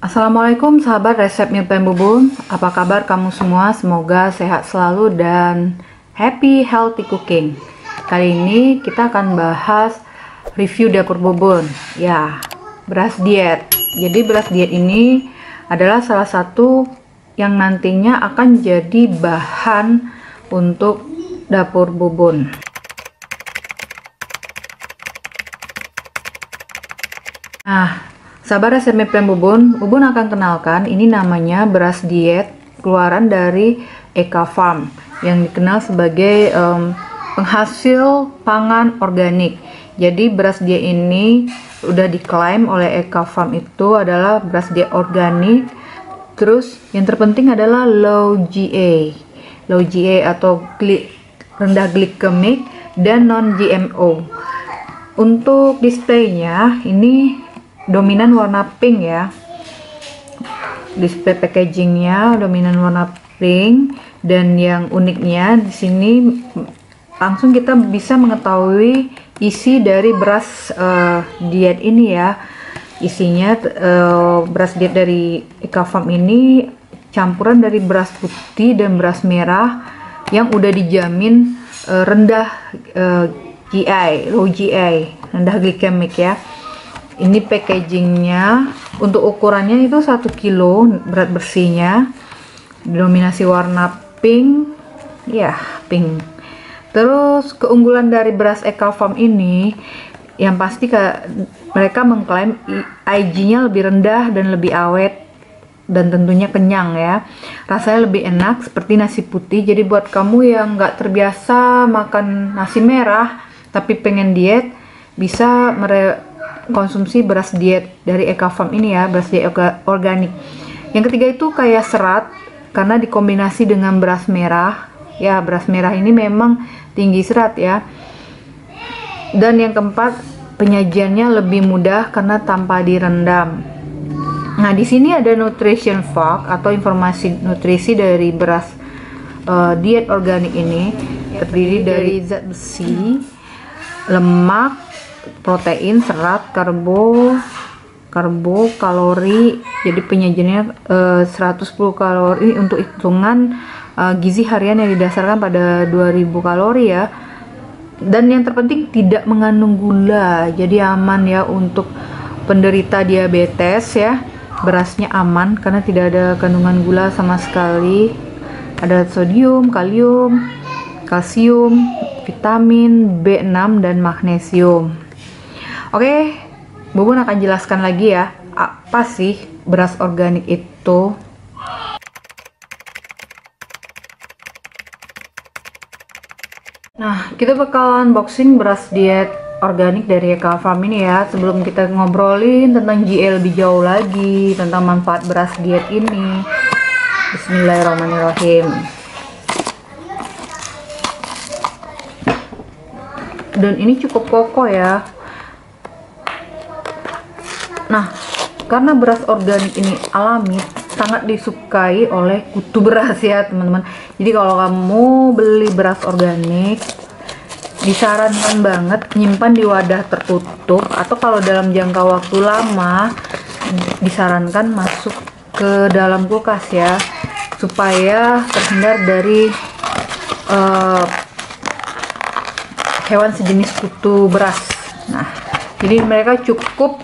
Assalamualaikum sahabat resep Meal Plan Bubun. Apa kabar kamu semua? Semoga sehat selalu dan happy healthy cooking. Kali ini kita akan bahas review dapur Bubun. Ya, beras diet. Jadi beras diet ini adalah salah satu yang nantinya akan jadi bahan untuk dapur Bubun. Nah, sahabat resep Meal Plan Bubun akan kenalkan ini namanya beras diet keluaran dari Eka Farm yang dikenal sebagai penghasil pangan organik. Jadi beras diet ini udah diklaim oleh Eka Farm itu adalah beras diet organik. Terus yang terpenting adalah low GA atau rendah glikemik dan non GMO. Untuk displaynya ini dominan warna pink ya, display packagingnya dominan warna pink, dan yang uniknya di sini langsung kita bisa mengetahui isi dari beras diet ini ya. Isinya beras diet dari Eka Farm ini campuran dari beras putih dan beras merah yang udah dijamin rendah low GI, rendah glikemik ya. Ini packagingnya, untuk ukurannya itu 1 kilo berat bersihnya, dominasi warna pink ya, pink. Terus keunggulan dari beras Eka Farm ini yang pasti mereka mengklaim IG-nya lebih rendah dan lebih awet dan tentunya kenyang ya. Rasanya lebih enak seperti nasi putih. Jadi buat kamu yang nggak terbiasa makan nasi merah tapi pengen diet, bisa konsumsi beras diet dari Eka Farm ini ya, beras diet organik. Yang ketiga itu kaya serat karena dikombinasi dengan beras merah ya. Beras merah ini memang tinggi serat ya. Dan yang keempat, penyajiannya lebih mudah karena tanpa direndam. Nah, di sini ada nutrition fact atau informasi nutrisi dari beras diet organik ini. Terdiri dari zat besi, lemak, protein, serat, karbo, kalori. Jadi penyajiannya 110 kalori untuk hitungan gizi harian yang didasarkan pada 2000 kalori ya. Dan yang terpenting tidak mengandung gula. Jadi aman ya untuk penderita diabetes ya. Berasnya aman karena tidak ada kandungan gula sama sekali. Ada sodium, kalium, kalsium, vitamin B6 dan magnesium. Oke, Bubun akan jelaskan lagi ya, apa sih beras organik itu. Nah, kita bakal unboxing beras diet organik dari Eka Farm ini ya. Sebelum kita ngobrolin tentang GI lebih jauh lagi, tentang manfaat beras diet ini. Bismillahirrahmanirrahim. Dan ini cukup kokoh ya. Nah, karena beras organik ini alami, sangat disukai oleh kutu beras ya teman-teman. Jadi kalau kamu beli beras organik, disarankan banget nyimpan di wadah tertutup, atau kalau dalam jangka waktu lama disarankan masuk ke dalam kulkas ya, supaya terhindar dari hewan sejenis kutu beras. Nah, jadi mereka cukup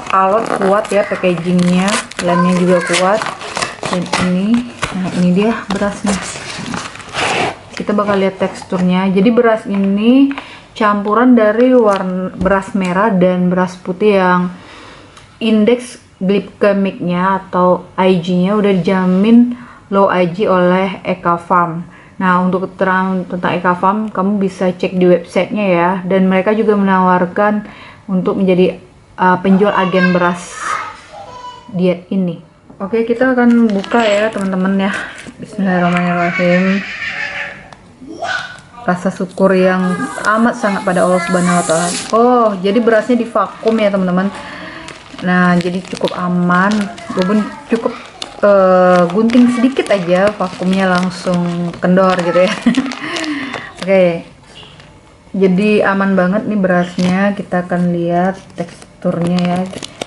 alot, kuat ya packagingnya, lemnya juga kuat. Dan ini, nah ini dia berasnya. Kita bakal lihat teksturnya. Jadi beras ini campuran dari beras merah dan beras putih yang indeks glikemiknya atau IG-nya udah dijamin low IG oleh Eka Farm. Nah, untuk keterangan tentang Eka Farm kamu bisa cek di websitenya ya. Dan mereka juga menawarkan untuk menjadi penjual agen beras diet ini. Oke, kita akan buka ya teman-teman ya. Bismillahirrahmanirrahim. Rasa syukur yang amat sangat pada Allah Subhanahu wa Ta'ala. Oh, jadi berasnya divakum ya teman-teman. Nah, jadi cukup aman. Bubun cukup gunting sedikit aja, vakumnya langsung kendor gitu ya. Oke, jadi aman banget nih berasnya. Kita akan lihat teksturnya ya.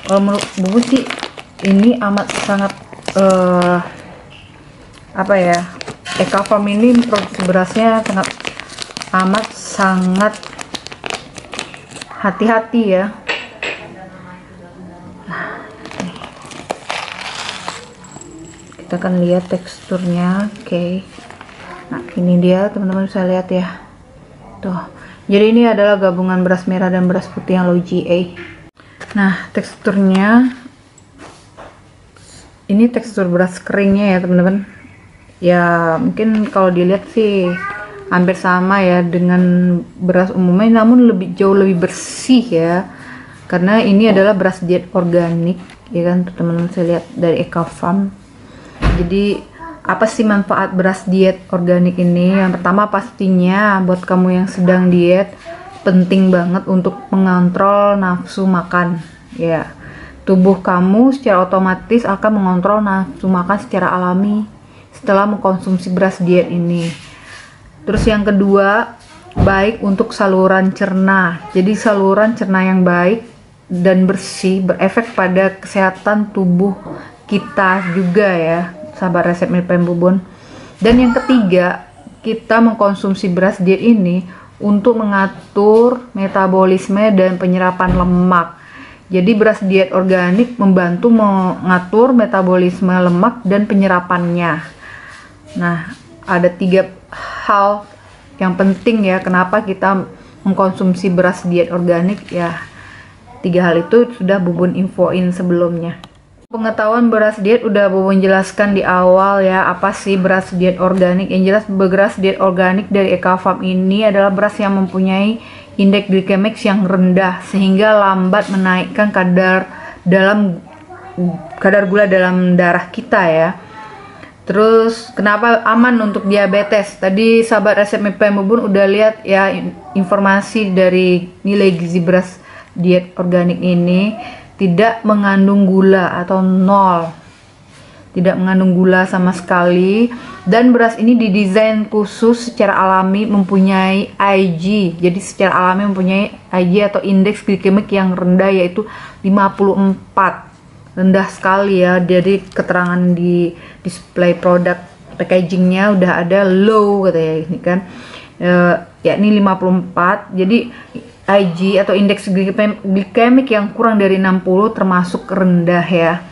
Kalau menurut Bubun sih ini amat sangat apa ya, Eka Farm ini produksi berasnya sangat hati-hati ya. Kita akan lihat teksturnya. Oke. Nah, ini dia teman-teman bisa lihat ya. Tuh. Jadi ini adalah gabungan beras merah dan beras putih yang low GA. Nah, teksturnya ini tekstur beras keringnya ya teman-teman. Ya, mungkin kalau dilihat sih hampir sama ya dengan beras umumnya, namun jauh lebih bersih ya. Karena ini adalah beras diet organik, ya kan teman-teman bisa lihat dari Eka Farm. Jadi apa sih manfaat beras diet organik ini? Yang pertama pastinya buat kamu yang sedang diet, penting banget untuk mengontrol nafsu makan ya. Tubuh kamu secara otomatis akan mengontrol nafsu makan secara alami setelah mengkonsumsi beras diet ini. Terus yang kedua, baik untuk saluran cerna. Jadi saluran cerna yang baik dan bersih berefek pada kesehatan tubuh kita juga ya, sahabat resep Meal Plan Bubun. Dan yang ketiga, kita mengkonsumsi beras diet ini untuk mengatur metabolisme dan penyerapan lemak. Jadi beras diet organik membantu mengatur metabolisme lemak dan penyerapannya. Nah, ada 3 hal yang penting ya kenapa kita mengkonsumsi beras diet organik ya. 3 hal itu sudah Bubun infoin sebelumnya. Pengetahuan beras diet udah Bubun jelaskan di awal ya, apa sih beras diet organik. Yang jelas beras diet organik dari Eka Farm ini adalah beras yang mempunyai indeks glikemik yang rendah sehingga lambat menaikkan kadar gula dalam darah kita ya. Terus kenapa aman untuk diabetes? Tadi sahabat resep Meal Plan Bubun udah lihat ya informasi dari nilai gizi beras diet organik ini. Tidak mengandung gula atau nol, tidak mengandung gula sama sekali, dan beras ini didesain khusus secara alami mempunyai IG. Jadi secara alami mempunyai IG atau indeks glikemik yang rendah, yaitu 54, rendah sekali ya. Jadi keterangan di display produk packagingnya udah ada low katanya ini kan, yakni 54. Jadi IG atau indeks glikemik yang kurang dari 60 termasuk rendah ya.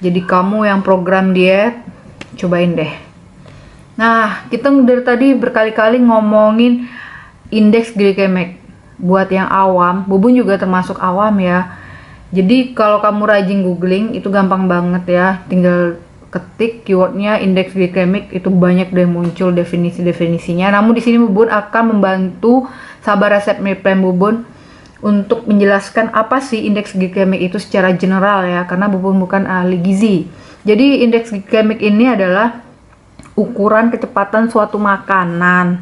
Jadi kamu yang program diet, cobain deh. Nah, kita dari tadi berkali-kali ngomongin indeks glikemik. Buat yang awam, Bubun juga termasuk awam ya. Jadi kalau kamu rajin googling itu gampang banget ya. Tinggal ketik keywordnya indeks glikemik, itu banyak deh muncul definisi-definisinya. Namun di sini Bubun akan membantu sahabat resep Meal Plan Bubun untuk menjelaskan apa sih indeks glikemik itu secara general ya, karena Bubun bukan ahli gizi. Jadi indeks glikemik ini adalah ukuran kecepatan suatu makanan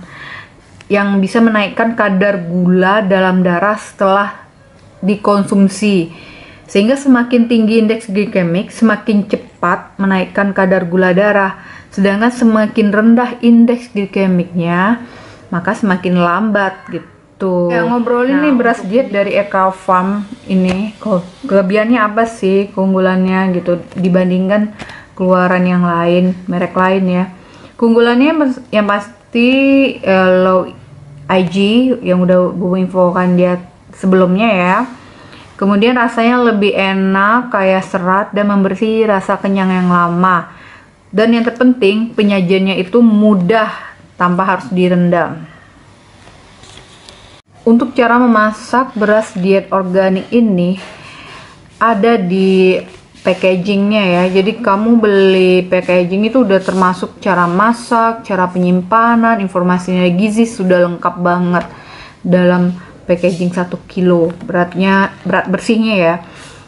yang bisa menaikkan kadar gula dalam darah setelah dikonsumsi. Sehingga semakin tinggi indeks glikemik, semakin cepat menaikkan kadar gula darah. Sedangkan semakin rendah indeks glikemiknya, maka semakin lambat gitu. Ya, ngobrolin nih beras diet dari Eka Farm ini, kelebihannya apa sih, keunggulannya gitu dibandingkan keluaran yang lain, merek lain ya. Keunggulannya yang pasti low IG yang udah Bubun infokan dia sebelumnya ya. Kemudian rasanya lebih enak, kaya serat dan memberi rasa kenyang yang lama. Dan yang terpenting penyajiannya itu mudah tanpa harus direndam. Untuk cara memasak beras diet organik ini ada di packagingnya ya. Jadi kamu beli packaging itu udah termasuk cara masak, cara penyimpanan, informasinya gizi sudah lengkap banget dalam packaging 1 kilo berat bersihnya ya.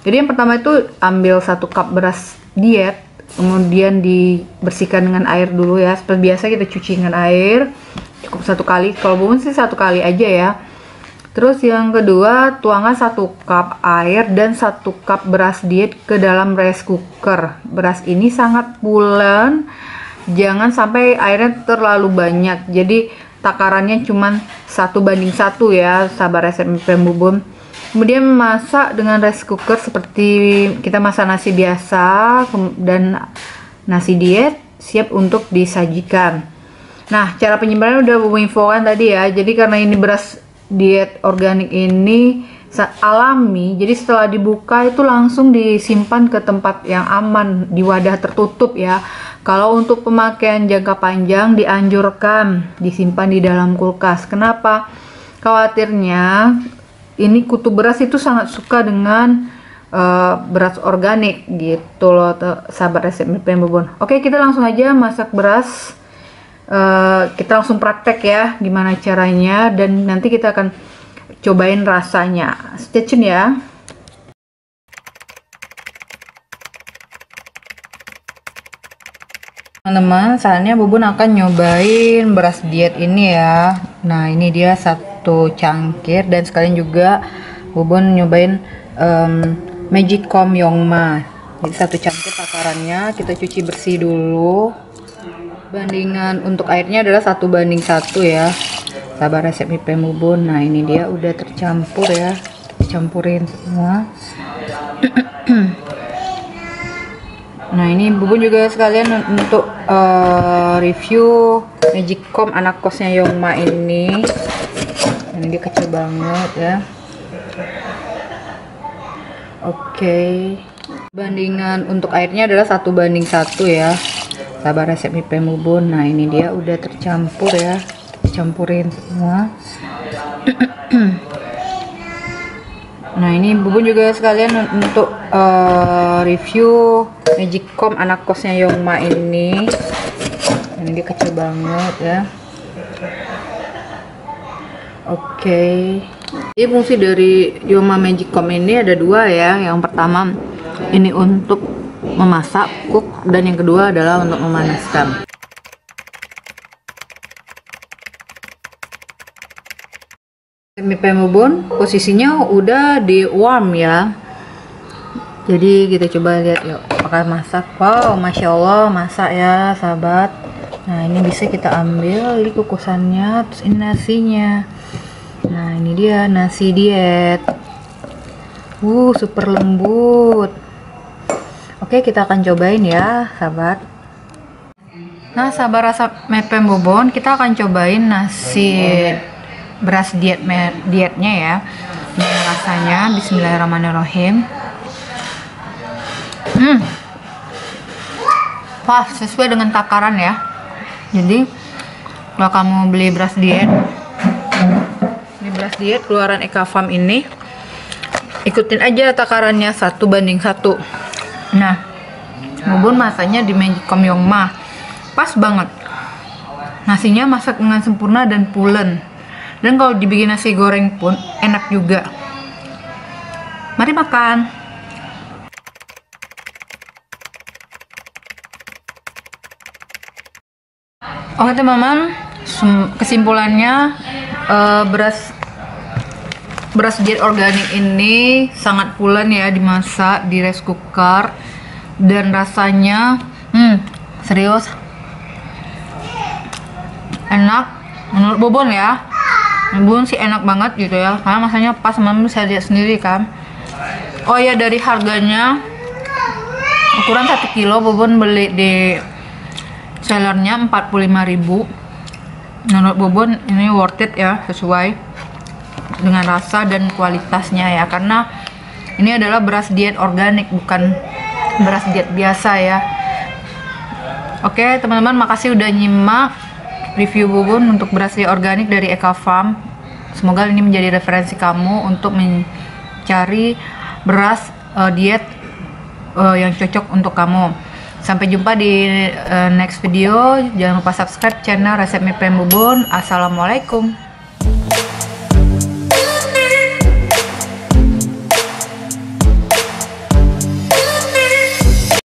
Jadi yang pertama itu ambil 1 cup beras diet, kemudian dibersihkan dengan air dulu ya. Seperti biasa kita cuci dengan air, cukup 1 kali. Kalau Bubun sih 1 kali aja ya. Terus yang kedua, tuangkan 1 cup air dan 1 cup beras diet ke dalam rice cooker. Beras ini sangat pulen, jangan sampai airnya terlalu banyak. Jadi takarannya cuman 1:1 ya, sahabat resep Meal Plan Bubun. Kemudian masak dengan rice cooker seperti kita masak nasi biasa dan nasi diet siap untuk disajikan. Nah, cara penyimpanan udah Bobo infokan tadi ya. Jadi karena ini beras diet organik ini alami, jadi setelah dibuka itu langsung disimpan ke tempat yang aman di wadah tertutup ya. Kalau untuk pemakaian jangka panjang dianjurkan disimpan di dalam kulkas. Kenapa? Khawatirnya ini kutu beras itu sangat suka dengan beras organik gitu loh, sahabat resep mie payung Bobon. Oke, kita langsung aja masak beras. Kita langsung praktek ya gimana caranya, dan nanti kita akan cobain rasanya. Stay tune ya. Teman-teman, saatnya Bobon akan nyobain beras diet ini ya. Nah, ini dia satu cangkir, dan sekalian juga Bobon nyobain Magicom Yongma. Jadi satu cangkir takarannya kita cuci bersih dulu. Bandingan untuk airnya adalah 1:1 ya, sahabat resep mie payung Bobon. Nah, ini dia udah tercampur ya, campurin semua. Nah, ini Bobon juga sekalian untuk review Magicom anak kosnya Yongma ini. Ini dia kecil banget ya. Oke. Bandingan untuk airnya adalah 1:1 ya, sahabat resep mie payung Bobon. Nah, ini dia udah tercampur ya, campurin semua. Nah, ini Bobon juga sekalian untuk review Magicom anak kosnya Yongma ini. Ini dia kecil banget ya. Oke. Jadi fungsi dari Yongma Magicom ini ada dua ya. Yang pertama ini untuk memasak, cook, dan yang kedua adalah untuk memanaskan. Mie payung Bobon posisinya udah di warm ya. Jadi kita coba lihat yuk apakah masak. Wow, masya Allah masak ya sahabat. Nah, ini bisa kita ambil di kukusannya. Terus ini nasinya. Nah, ini dia nasi diet. Super lembut. Oke, kita akan cobain ya sahabat. Nah, sahabat rasa mie payung Bobon, kita akan cobain nasi beras dietnya ya. Ini rasanya, bismillahirrahmanirrahim. Wah, sesuai dengan takaran ya. Jadi kalau kamu beli beras diet, ini beras diet keluaran Eka Farm ini, ikutin aja takarannya 1:1. Nah, Bobon masaknya di Magicom Yongma, pas banget. Nasinya masak dengan sempurna dan pulen. Dan kalau dibikin nasi goreng pun enak juga. Mari makan. Oke teman-teman, kesimpulannya beras diet organik ini sangat pulen ya dimasak di rice cooker, dan rasanya serius enak menurut Bobon ya. Bobon sih enak banget gitu ya, karena masanya pas, teman-teman saya lihat sendiri kan. Oh ya, dari harganya ukuran 1 kilo Bobon beli di sellernya 45.000. Menurut Bobon ini worth it ya, sesuai dengan rasa dan kualitasnya ya, karena ini adalah beras diet organik, bukan beras diet biasa ya. Oke teman-teman, makasih udah nyimak review Bobon untuk beras diet organik dari Eka Farm. Semoga ini menjadi referensi kamu untuk mencari beras diet yang cocok untuk kamu. Sampai jumpa di next video. Jangan lupa subscribe channel Resep Mie Payung Bobon. Assalamualaikum.